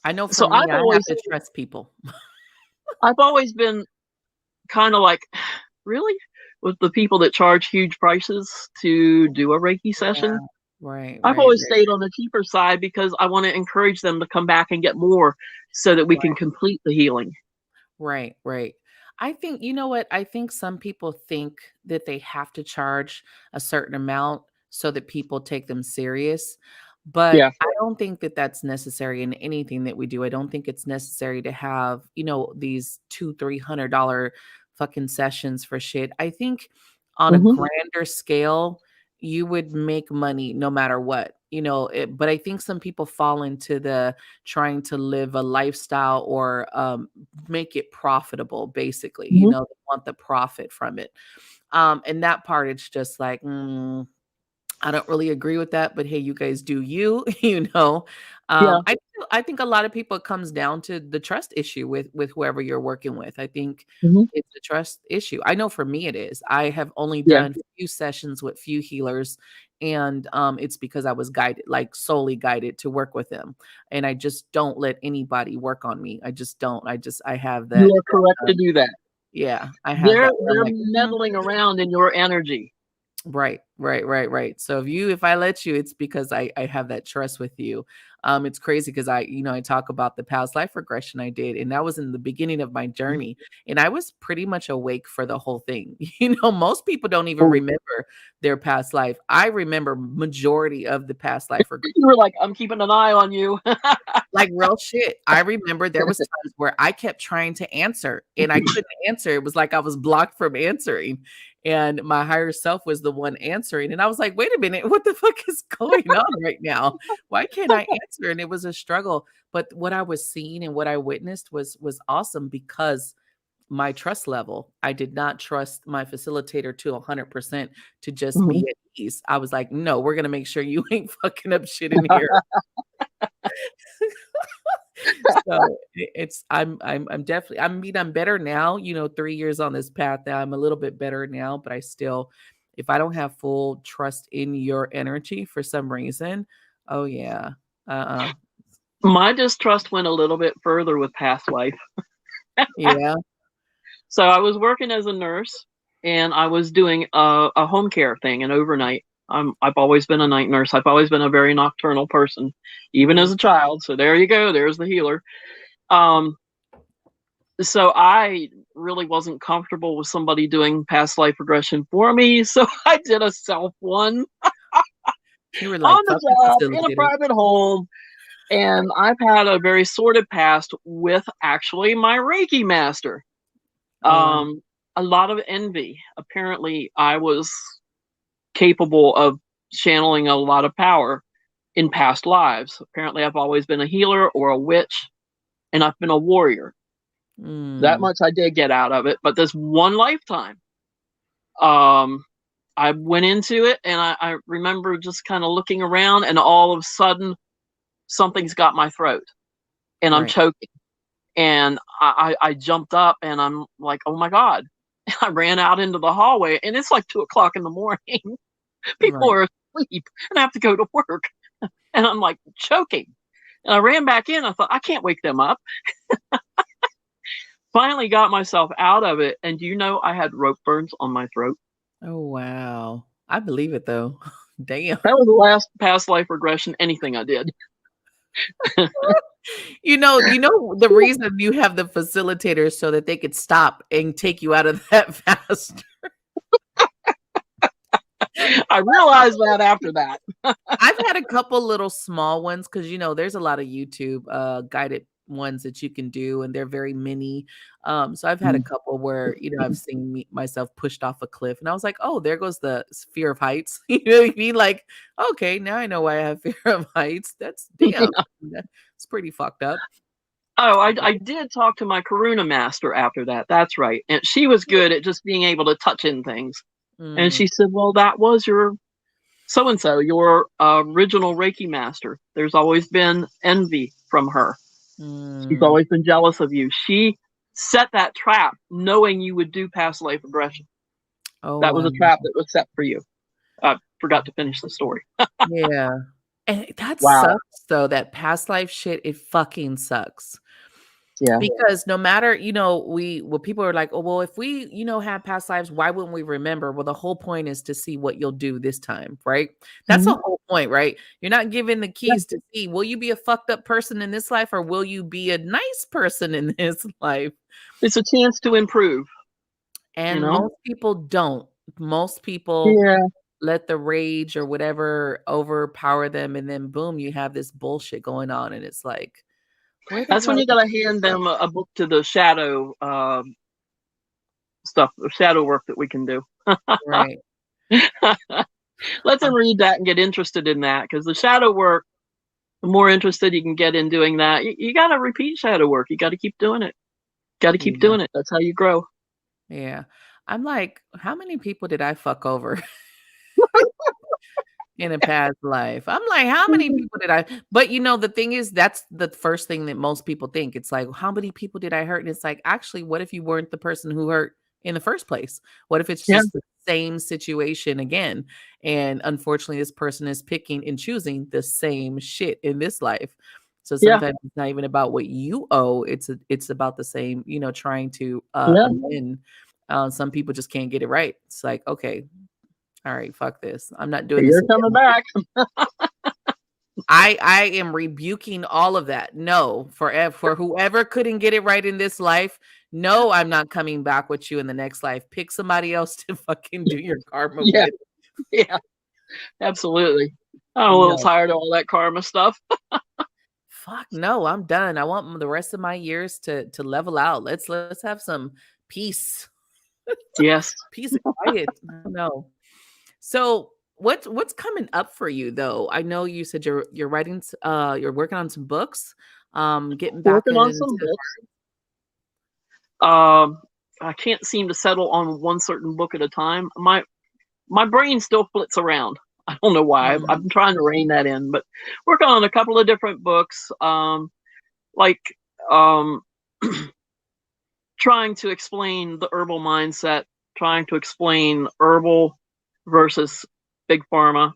I know for So me, I have to trust people. I've always been kind of like, really? With the people that charge huge prices to do a Reiki Yeah. session. Right, I've right, always right, stayed on the cheaper side because I want to encourage them to come back and get more so that we can right, complete the healing. right, right. I think, you know what? I think some people think that they have to charge a certain amount so that people take them serious. But Yeah. I don't think that that's necessary in anything that we do. I don't think it's necessary to have, these $200-$300 fucking sessions for shit. I think on a Hmm. grander scale, you would make money no matter what, but I think some people fall into the trying to live a lifestyle or make it profitable, basically. Hmm. They want the profit from it. And that part, it's just like, I don't really agree with that, but hey, you guys do you, you know. Yeah. I think a lot of people, it comes down to the trust issue with whoever you're working with. I think Hmm. it's a trust issue. I know for me it is. I have only Yeah. done few sessions with few healers, and it's because I was guided, like solely guided to work with them. And I just don't let anybody work on me. I just don't. I have You that, are correct to um, do that. yeah, I have that where I'm They're like, meddling around in your energy. right, right, right, right. So if I let you, it's because I have that trust with you. It's crazy because I talk about the past life regression I did, and that was in the beginning of my journey, and I was pretty much awake for the whole thing. Most people don't even Oh, remember their past life. I remember majority of the past life regression. you were like, I'm keeping an eye on you. Like real shit. I remember there was times where I kept trying to answer and I couldn't answer. It was like I was blocked from answering. And my higher self was the one answering. And I was like, wait a minute, what the fuck is going on right now? Why can't I answer? And it was a struggle. But what I was seeing and what I witnessed was awesome because my trust level, I did not trust my facilitator to 100% to just Mhm. be at ease. I was like, no, we're gonna make sure you ain't fucking up shit in here. So it's I'm definitely, I mean, I'm better now, 3 years on this path now. I'm a little bit better now, but I still, if I don't have full trust in your energy for some reason, oh yeah. Uh-uh. My distrust went a little bit further with past life. Yeah. So I was working as a nurse and I was doing a home care thing, an overnight. I've always been a night nurse. I've always been a very nocturnal person, even Mm, as a child. So there you go. There's the healer. Um, so I really wasn't comfortable with somebody doing past life regression for me. So I did a self one you were like, on the fuck the job in a facilitator. private home. And I've had a very sordid past with actually my Reiki master. Oh wow. Um, a lot of envy. Apparently, I was capable of channeling a lot of power in past lives. Apparently, I've always been a healer or a witch, and I've been a warrior. That Mm, much I did get out of it. But this one lifetime, um, I went into it, and I remember just kind of looking around, and all of a sudden, something's got my throat, and I'm right. choking. And I jumped up, and I'm like, oh my God. I ran out into the hallway, and it's like 2 o'clock in the morning. People Right. are asleep, and I have to go to work. And I'm like choking. And I ran back in. I thought, I can't wake them up. Finally got myself out of it. And do you know I had rope burns on my throat? Oh wow. I believe it though. Damn. That was the last past life regression, anything I did. You know the reason you have the facilitators so that they could stop and take you out of that fast. I realized that after that. I've had a couple little small ones because there's a lot of YouTube guided ones that you can do, and they're very mini. So I've had a couple where I've seen myself pushed off a cliff, and I was like, oh, there goes the fear of heights. You know what I mean? Like, okay, now I know why I have fear of heights. That's damn. It's pretty fucked up. Oh, I did talk to my Karuna master after that. That's right. And she was good at just being able to touch in things. And Mm, she said, well, that was your so and so, your original Reiki master. There's always been envy from her. She's mm. always been jealous of you. She set that trap knowing you would do past life regression. Oh That was wow. a trap that was set for you. I forgot to finish the story. Yeah. And that Wow. sucks So that past life shit, it fucking sucks. Yeah. Because no matter, people are like, "Oh, well, if we, have past lives, why wouldn't we remember?" Well, the whole point is to see what you'll do this time, right? That's the Mhm. whole point, right? You're not given the Yeah. keys to see, will you be a fucked up person in this life or will you be a nice person in this life? It's a chance to improve, you And know? most people don't. Most people Yeah. let the rage or whatever overpower them, and then boom, you have this bullshit going on, and it's like, where the That's when hell you gotta hand them a book to the shadow, stuff, the shadow work that we can do. right. Let them read that and get interested in that, because the shadow work, the more interested you can get in doing that, you gotta repeat shadow work. You gotta keep doing it. Gotta keep Yeah. doing it. That's how you grow. Yeah. I'm like, how many people did I fuck over in a past life? I'm like, how many Mhm. people did I but the thing is, that's the first thing that most people think. It's like, how many people did I hurt? And it's like, actually, what if you weren't the person who hurt in the first place? What if it's Yeah, just the same situation again? And unfortunately, this person is picking and choosing the same shit in this life. So yeah, sometimes it's not even about what you owe. It's about the same, trying to yeah. amend. Some people just can't get it right. It's like, okay, all right, fuck this. I'm not doing this You're coming again. back. I am rebuking all of that. No, for whoever couldn't get it right in this life, no, I'm not coming back with you in the next life. Pick somebody else to fucking do your karma Yeah, with. yeah, absolutely. I'm a little No. tired of all that karma stuff. Fuck no, I'm done. I want the rest of my years to level out. Let's have some peace. Yes. Peace and quiet. No. So what's coming up for you though? I know you said you're writing you're working on some books, getting back Working on into some books. Um, I can't seem to settle on one certain book at a time. My brain still flits around. I don't know why. I've Mhm. been trying to rein that in, but working on a couple of different books. Like um, trying to explain the herbal mindset, trying to explain herbal versus big pharma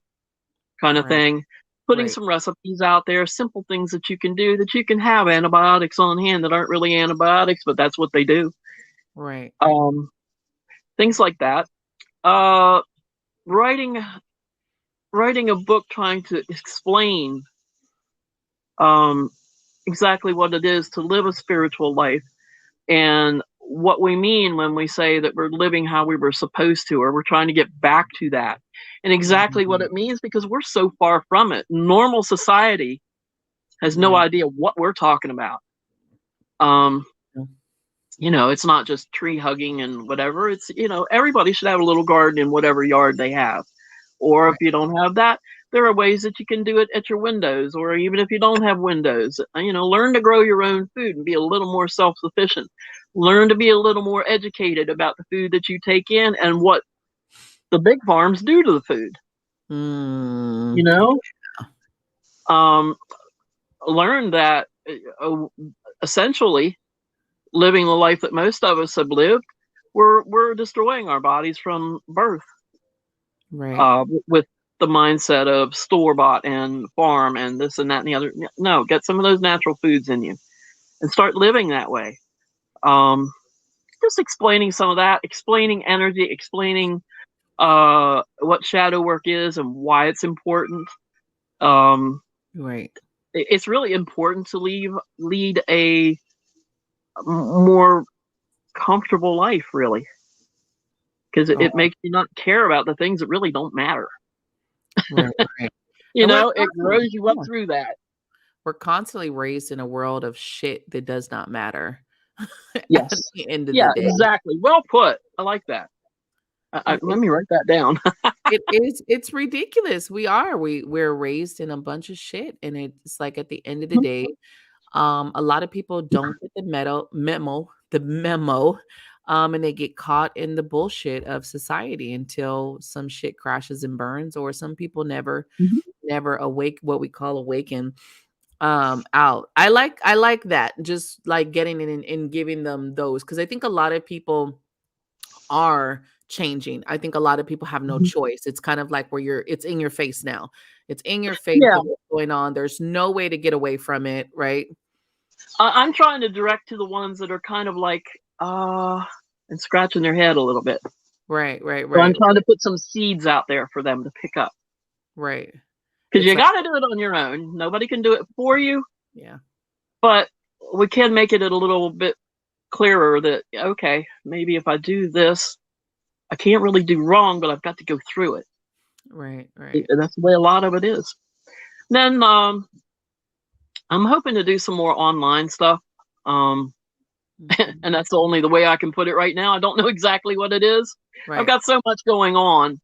kind of Right, thing. Putting right, some recipes out there, simple things that you can do that you can have antibiotics on hand that aren't really antibiotics, but that's what they do. right. Um, things like that. Uh, writing writing a book trying to explain um, exactly what it is to live a spiritual life and what we mean when we say that we're living how we were supposed to, or we're trying to get back to that, and exactly what Mhm. it means because we're so far from it. Normal society has no Right. idea what we're talking about. Um, Yeah, it's not just tree hugging and whatever. It's, everybody should have a little garden in whatever yard they have. Or if right, you don't have that, there are ways that you can do it at your windows, or even if you don't have windows, learn to grow your own food and be a little more self sufficient. Learn to be a little more educated about the food that you take in and what the big farms do to the food. You Mm, know, um, learn that essentially living the life that most of us have lived, we're destroying our bodies from birth right, with the mindset of store bought and farm and this and that and the other. No, get some of those natural foods in you and start living that way. Um, just explaining some of that, explaining energy, explaining what shadow work is and why it's important. Um, right. it's really important to lead a more comfortable life, really, because Oh, it makes you not care about the things that really don't matter. right, right. You And we're know, it constantly grows you up yeah, through that. we're constantly raised in a world of shit that does not matter at Yes. the end of the Yeah, day. exactly. Well put. I like that. It Let me write that down. it's ridiculous. We're raised in a bunch of shit, and it's like at the end of the day, a lot of people don't get the memo, and they get caught in the bullshit of society until some shit crashes and burns, or some people Mhm. never what we call awaken out. I like that, just like getting in and giving them those, because I think a lot of people are changing. I think a lot of people have no Mhm. choice. It's kind of like where it's in your face now. It's in your face Yeah. of what's going on. There's no way to get away from it, right? I'm trying to direct to the ones that are kind of like, and scratching their head a little bit. Right, right, So I'm right, trying to put some seeds out there for them to pick up. right. Because It's you like, got to do it on your own. Nobody can do it for you, yeah, but we can make it a little bit clearer that, okay, maybe if I do this, I can't really do wrong, but I've got to go through it. right, right. And that's the way a lot of it is. Then I'm hoping to do some more online stuff. Um, Mhm. and that's only the way I can put it right now. I don't know exactly what it is. I've Right, got so much going on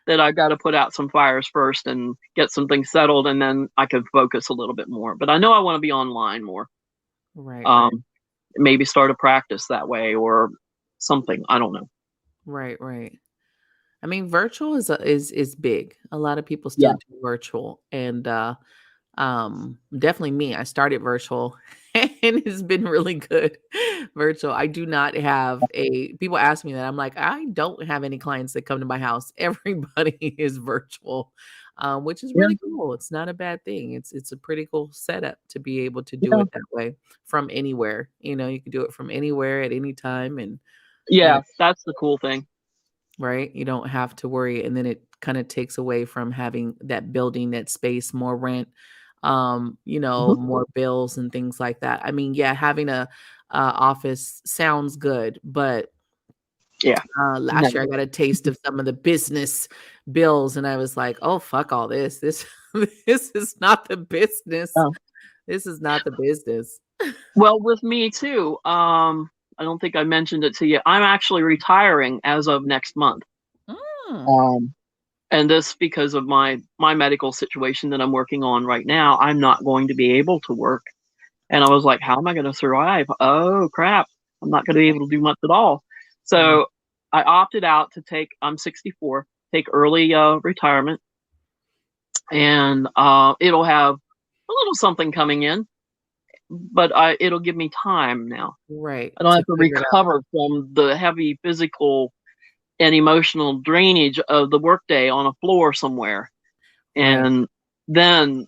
that I've got to put out some fires first and get some things settled, and then I can focus a little bit more. But I know I want to be online more. right, right, Um, maybe start a practice that way or something. I don't know. right, right. I mean, virtual is big. A lot of people still Yeah. do virtual, and definitely me. I started virtual, and it's been really good. Virtual. I do not have a. People ask me that. I'm like, I don't have any clients that come to my house. Everybody is virtual, which is Yeah. really cool. It's not a bad thing. It's a pretty cool setup to be able to do Yeah. it that way from anywhere. You can do it from anywhere at any time, and you know Yeah. That's the cool thing. right? You don't have to worry, and then it kind of takes away from having that building, that space, more rent, Mhm. more bills and things like that. I mean, yeah, having a office sounds good, but Yeah. last year No. I got a taste of some of the business bills, and I was like, "Oh, fuck all this. This this is not the business. Oh. This is not the business." Well, with me too. I don't think I mentioned it to you. I'm actually retiring as of next month. Mm, Um, and this because of my medical situation that I'm working on right now. I'm not going to be able to work. And I was like, how am I going to survive? Oh crap. I'm not going to be able to do much at all. yeah, So I opted out to take, I'm 64, take early retirement, and it'll have a little something coming in, but it'll give me time now. right. I don't To have to figure it out. recover from the heavy physical and emotional drainage of the workday on a floor somewhere, Right. and then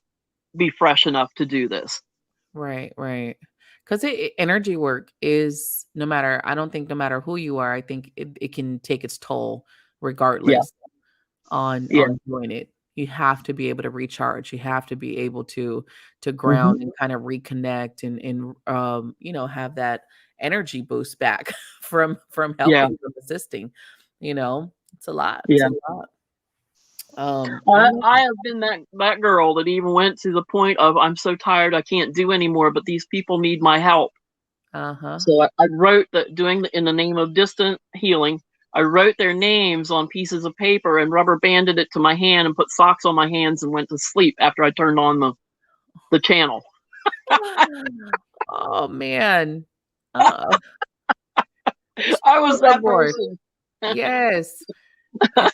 be fresh enough to do this. Right, right. Because energy work is no matter, I don't think no matter who you are, I think it can take its toll Yeah. regardless Yeah. on doing it. You have to be able to recharge. You have to be able to Hmm. ground and kind of reconnect and have that energy boost back from Yeah. helping, from assisting. It's a lot. It's Yeah. a lot. I know. I have been that girl that even went to the point of, I'm so tired I can't do anymore, but these people need my help. Uh-huh. So I wrote that, in the name of distant healing. I wrote their names on pieces of paper and rubber banded it to my hand and put socks on my hands and went to sleep after I turned on the channel. Oh man. Uh, It's I so was that overboard. person. Yes. Yeah,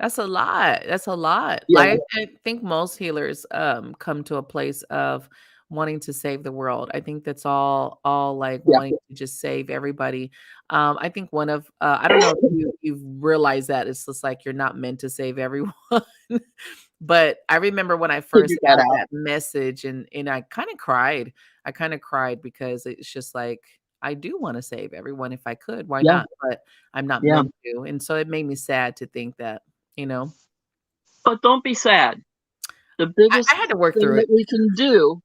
that's a lot. That's a lot. Yeah. Like, I think most healers, come to a place of wanting to save the world. I think that's all, like, Yeah. wanting to just save everybody. I think one of I don't know if you've realized that it's just like you're not meant to save everyone. But I remember when I first Figured that got out. that message and I kinda cried. I kinda cried because it's just like, I do wanna save everyone if I could, why Yeah. not? But I'm not Yeah. meant to, and so it made me sad to think that, you know? But don't be sad. The I biggest had to work thing through that it. we can do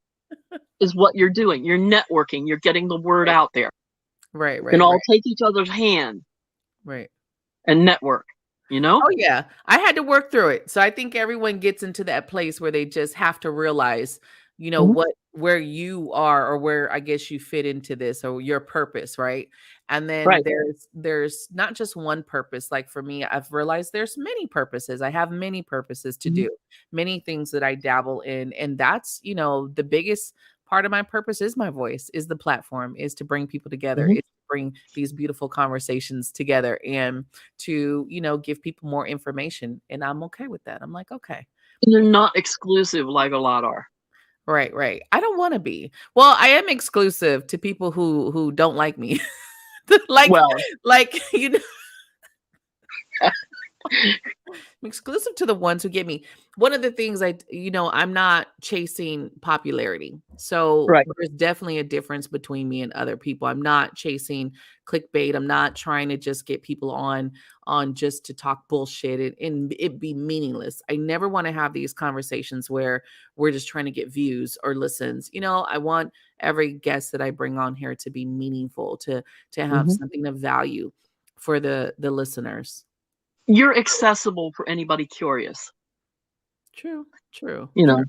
is what you're doing. You're networking. You're getting the word Right. out there. Right, We can right, all right, take each other's hand right. and network, you know? Oh, yeah. I had to work through it. So I think everyone gets into that place where they just have to realize, Mhm. where you are or where I guess you fit into this or your purpose, right? And then Right. there's not just one purpose. Like for me, I've realized there's many purposes. I have many purposes to Mhm. do, many things that I dabble in. And that's, the biggest part of my purpose is my voice, is the platform, is to bring people together, Mhm. is to bring these beautiful conversations together. And to, give people more information, and I'm okay with that. I'm like, "Okay." And you're Yeah. not exclusive like a lot are. Right, right. I don't wanna be. Well, I am exclusive to people who don't like me. Like Well, like, I'm exclusive to the ones who get me. One of the things I'm not chasing popularity. So Right. there's definitely a difference between me and other people. I'm not chasing clickbait. I'm not trying to just get people on just to talk bullshit and it be meaningless. I never want to have these conversations where we're just trying to get views or listens. I want every guest that I bring on here to be meaningful, to have Mhm. something of value for the listeners. You're accessible for anybody curious. True, true, You know, true.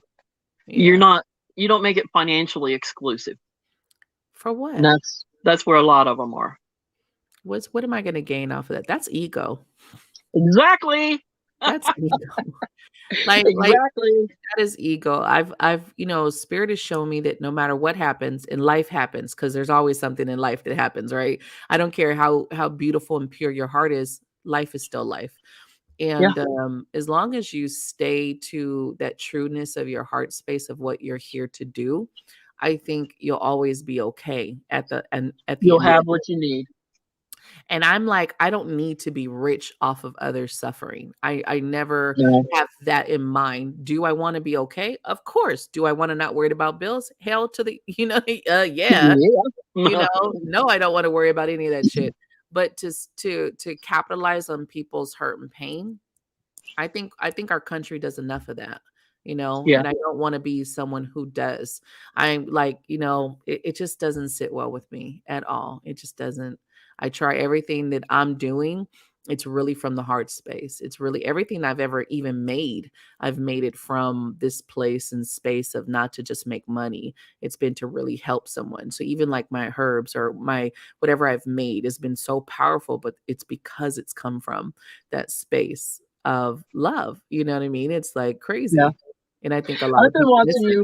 you're Yeah. not you don't make it financially exclusive. For And what? that's where a lot of them are. What am I gonna gain off of that? That's ego. Exactly. That's ego. Like Exactly. that is ego. Spirit has shown me that no matter what happens and life happens, because there's always something in life that happens, right? I don't care how beautiful and pure your heart is, life is still life. Yeah, And as long as you stay to that trueness of your heart space of what you're here to do, I think you'll always be okay at the you'll end of have the what day. you need. And I'm like, I don't need to be rich off of others suffering. I never No. have that in mind. Do I want to be okay? Of course. Do I want to not worry about bills? Hell to the, yeah, Yeah. no, I don't want to worry about any of that shit. But to capitalize on people's hurt and pain, I think our country does enough of that, Yeah. and I don't want to be someone who does. I'm like, it just doesn't sit well with me at all. It just doesn't. I try everything that I'm doing. It's really from the heart space. It's really everything I've ever even made. I've made it from this place and space of not to just make money. It's been to really help someone. So even like my herbs or my whatever I've made has been so powerful, but it's because it's come from that space of love, you know what I mean? It's, like, Yeah. crazy, and I think a lot I've of been people miss watching it. you